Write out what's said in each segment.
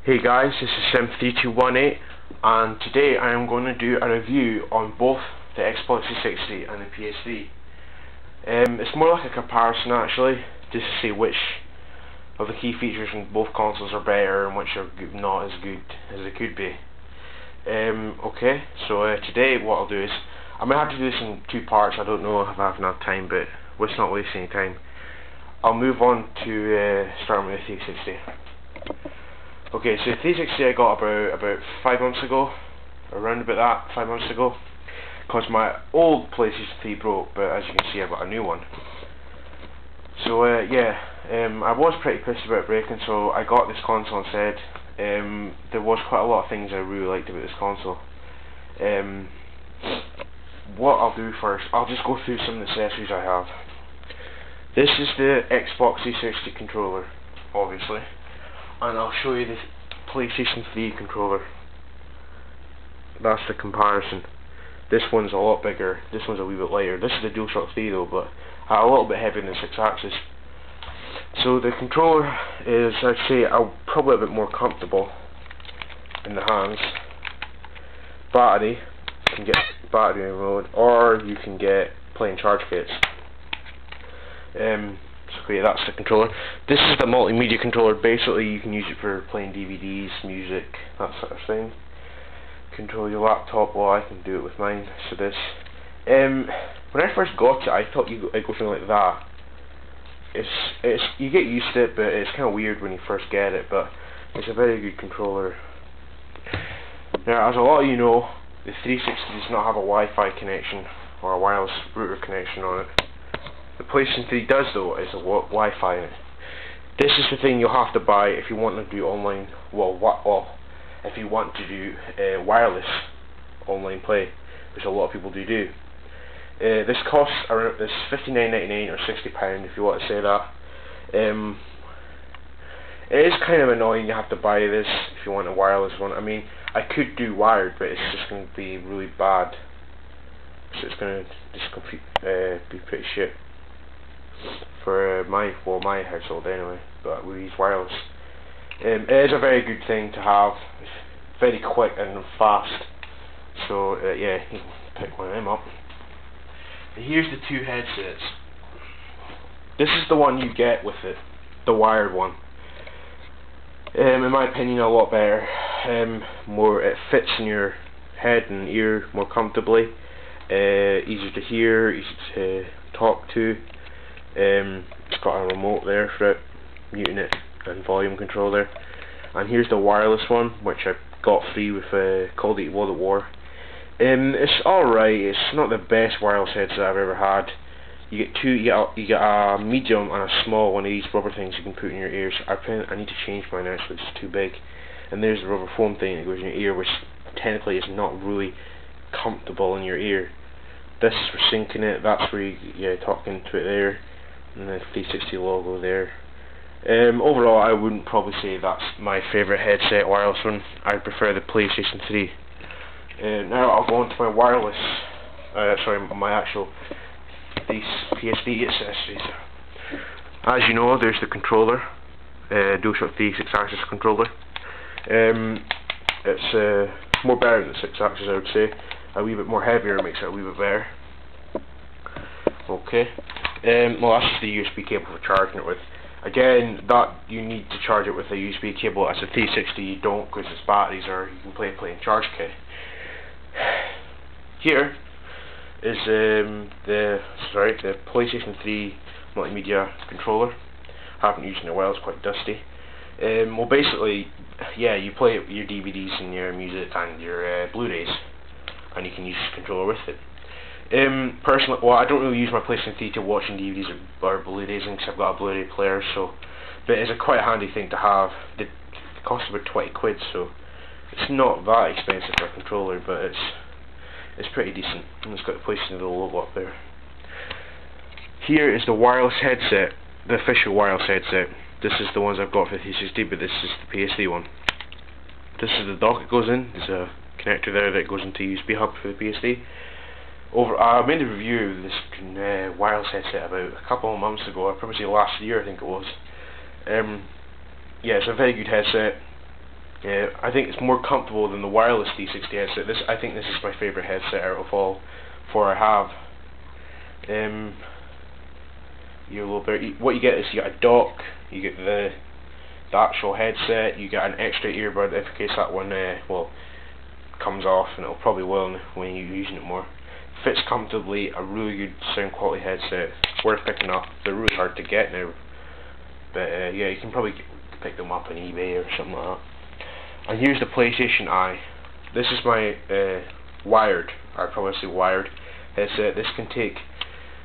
Hey guys, this is Sim3218 and today I am going to do a review on both the Xbox 360 and the PS3. It's more like a comparison actually, just to see which of the key features in both consoles are better and which are not as good as they could be. Okay, so today what I'll do is, I'm going to have to do this in two parts. I don't know if I have enough time, but let's not waste any time. I'll move on to starting with the 360. Okay, so the 360 I got about 5 months ago, around about that, 5 months ago, because my old PlayStation 3 broke, but as you can see I've got a new one. So I was pretty pissed about breaking, so I got this console instead. There was quite a lot of things I really liked about this console. What I'll do first, I'll just go through some of the accessories I have. This is the Xbox 360 controller, obviously. And I'll show you the PlayStation 3 controller. That's the comparison. This one's a lot bigger, this one's a wee bit lighter. This is the DualShock 3 though, but a little bit heavier than the 6-axis. So the controller is, I'd say, probably a bit more comfortable in the hands. Battery, you can get battery mode, or you can get plain charge kits. So yeah, that's the controller. This is the multimedia controller. Basically you can use it for playing DVDs, music, that sort of thing. Control your laptop. Well, I can do it with mine. So this, when I first got it, I thought it'd go something like that. It's you get used to it, but it's kind of weird when you first get it. But it's a very good controller. Now, as a lot of you know, the 360 does not have a Wi-Fi connection or a wireless router connection on it. The PlayStation 3 does though, is a Wi-Fi in it. This is the thing you'll have to buy if you want to do online, if you want to do wireless online play, which a lot of people do. This costs around £59.99 or £60 if you want to say that. It is kind of annoying you have to buy this if you want a wireless one. I mean, I could do wired, but it's just going to be really bad. So it's going to just be pretty shit for my household anyway, but we use wireless. It is a very good thing to have. It's very quick and fast. So yeah, you can pick one of them up. Here's the two headsets. This is the one you get with it, the wired one. In my opinion, a lot better. It fits in your head and ear more comfortably. Easier to hear, easy to talk to. It's got a remote there for it, muting it, and volume control there. And here's the wireless one, which I got free with Call of Duty World at War. It's alright. It's not the best wireless headset I've ever had. You get two. You get a medium and a small one of these rubber things you can put in your ears. I need to change mine actually. It's too big. And there's the rubber foam thing that goes in your ear, which technically is not really comfortable in your ear. This is for syncing it. That's where you talk into it there. And the 360 logo there. Overall, I wouldn't probably say that's my favourite headset wireless one. I prefer the PlayStation 3. Now I'll go on to my wireless, my actual PS3 accessories. As you know, there's the controller, DualShock 3 6-axis controller. It's more better than the 6-axis, I would say. A wee bit more heavier makes it a wee bit better. Okay. Well, that's just the USB cable for charging it with. Again, that you need to charge it with a USB cable. As a 360 you don't, because its batteries are, you can play a plain charge kit. Here is the PlayStation 3 multimedia controller. I haven't used it in a while, it's quite dusty. Well, basically, yeah, you play your DVDs and your music and your Blu-rays, and you can use this controller with it. Personally, well, I don't really use my PlayStation 3 to watching DVDs or Blu-rays because I've got a Blu-ray player, so, but it's a quite handy thing to have. It costs about 20 quid, so it's not that expensive for a controller, but it's pretty decent. And it's got the PlayStation logo up there. Here is the wireless headset, the official wireless headset. This is the ones I've got for the 360, but this is the PS3 one. This is the dock it goes in. There's a connector there that goes into USB hub for the PS3. I made a review of this wireless headset about a couple of months ago. I'd probably say last year, I think it was. Yeah, it's a very good headset. I think it's more comfortable than the wireless 360 headset. I think this is my favourite headset out of all four I have. What you get is you get a dock, you get the actual headset, you get an extra earbud in case that one comes off, and it'll probably will when you're using it more. Fits comfortably, a really good sound quality headset, worth picking up. They're really hard to get now, but yeah, you can probably pick them up on eBay or something like that. And here's the PlayStation Eye. This is my wired headset. This can take,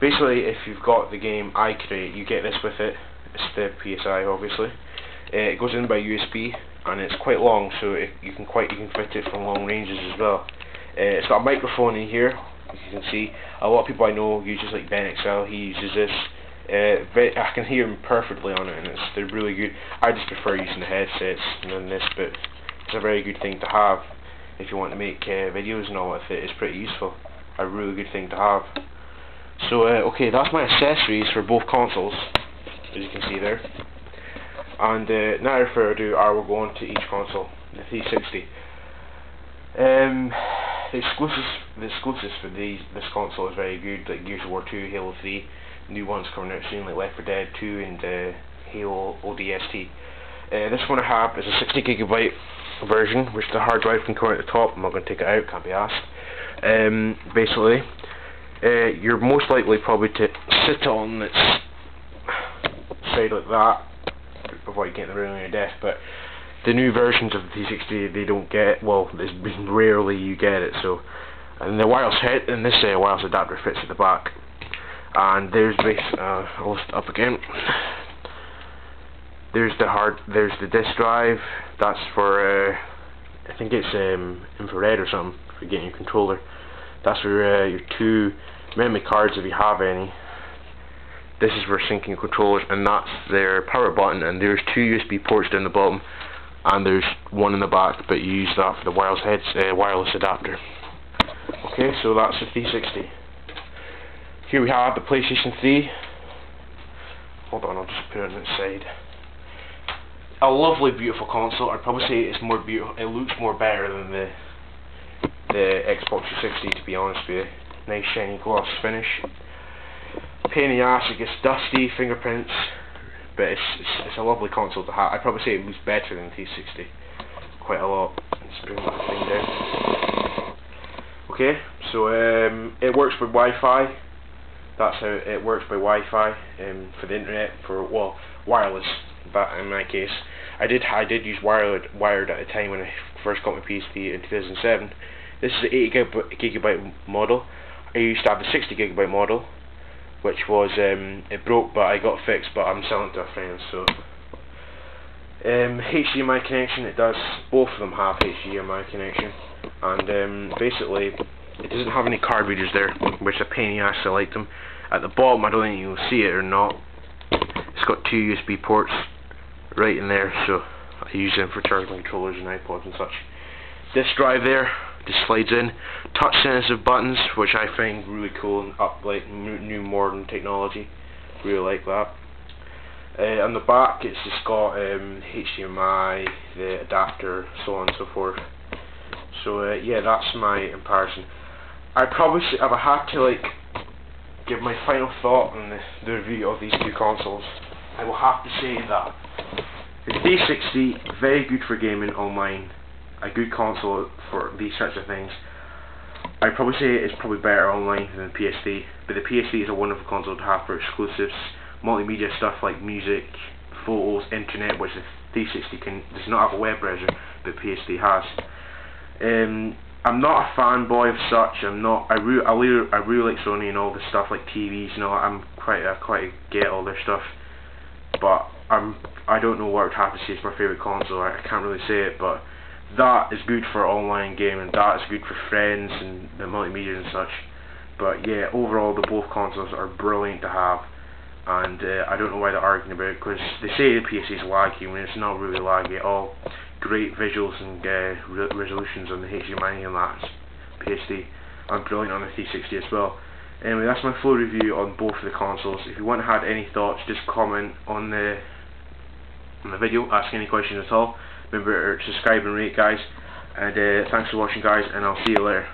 basically, if you've got the game iCreate, you get this with it. It's the PSI, obviously. It goes in by USB, and it's quite long, so you can fit it from long ranges as well. It's got a microphone in here, as you can see. A lot of people I know uses like Ben XL. He uses this. I can hear him perfectly on it, and they're really good. I just prefer using the headsets than this, but it's a very good thing to have if you want to make videos and all with it. It's pretty useful. A really good thing to have. So okay, that's my accessories for both consoles, as you can see there. And now without further ado, I will go on to each console. The 360. The exclusives for this console is very good, like Gears of War 2, Halo 3, new ones coming out soon like Left 4 Dead 2 and Halo ODST. This one I have is a 60GB version, which the hard drive can come out the top. I'm not going to take it out, can't be asked. Basically, you're most likely probably to sit on its side like that, avoid getting the ruin on your desk, but the new versions of the 360 they don't get, well, rarely you get it. So, and the wireless wireless adapter fits at the back, and there's I'll lift it up again. There's the disk drive. That's for I think it's infrared or something for getting your controller. That's for your two memory cards if you have any. This is for syncing controllers, and that's their power button, and there's two USB ports down the bottom, and there's one in the back, but you use that for the wireless adapter. Okay, so that's the 360. Here we have the PlayStation 3. Hold on, I'll just put it on its side. A lovely, beautiful console. I'd probably say it's more beautiful. It looks more better than the Xbox 360, to be honest with you. Nice shiny gloss finish. Pain in the ass, it gets dusty, fingerprints, but it's a lovely console to have. I'd probably say it looks better than the 360, quite a lot. Let's bring that thing down. Okay, so it works with Wi-Fi. That's how it works, by Wi-Fi, for the internet, for wireless. But in my case, I did use wired at the time when I first got my PS3 in 2007. This is the 80GB model. I used to have the 60GB model, which was it broke, but I got fixed. But I'm selling it to a friend. So HDMI connection, it does. Both of them have HDMI connection, and basically it doesn't have any card readers there, which is a pain in the ass. I like them. At the bottom, I don't think you'll see it or not. It's got two USB ports right in there, so I use them for charging controllers and iPods and such. This drive there just slides in. Touch sensitive buttons, which I find really cool and like new modern technology. Really like that. On the back, it's just got HDMI, the adapter, so on and so forth. So yeah, that's my comparison. I'd probably say, if I had to give my final thought on the review of these two consoles, I will have to say that the 360, very good for gaming online, a good console for these sorts of things. I'd probably say it's probably better online than the PS3, but the PS3 is a wonderful console to have for exclusives, multimedia stuff like music, photos, internet, which the 360 does not have a web browser, but PS3 has. I'm not a fanboy of such. I really like Sony and all the stuff like TVs. You know, I'm quite get all their stuff, but I don't know what I would have to say is my favourite console. I can't really say it, but that is good for online gaming. That is good for friends and the multimedia and such. But yeah, overall, both consoles are brilliant to have, and I don't know why they're arguing about it, because they say the PS3 is laggy when it's not really laggy at all. Great visuals and resolutions on the HDMI and that PS3, and brilliant on the 360 as well. Anyway, that's my full review on both of the consoles. If you want to have any thoughts, just comment on the video, ask any questions at all. Remember to subscribe and rate, guys. And thanks for watching, guys, and I'll see you later.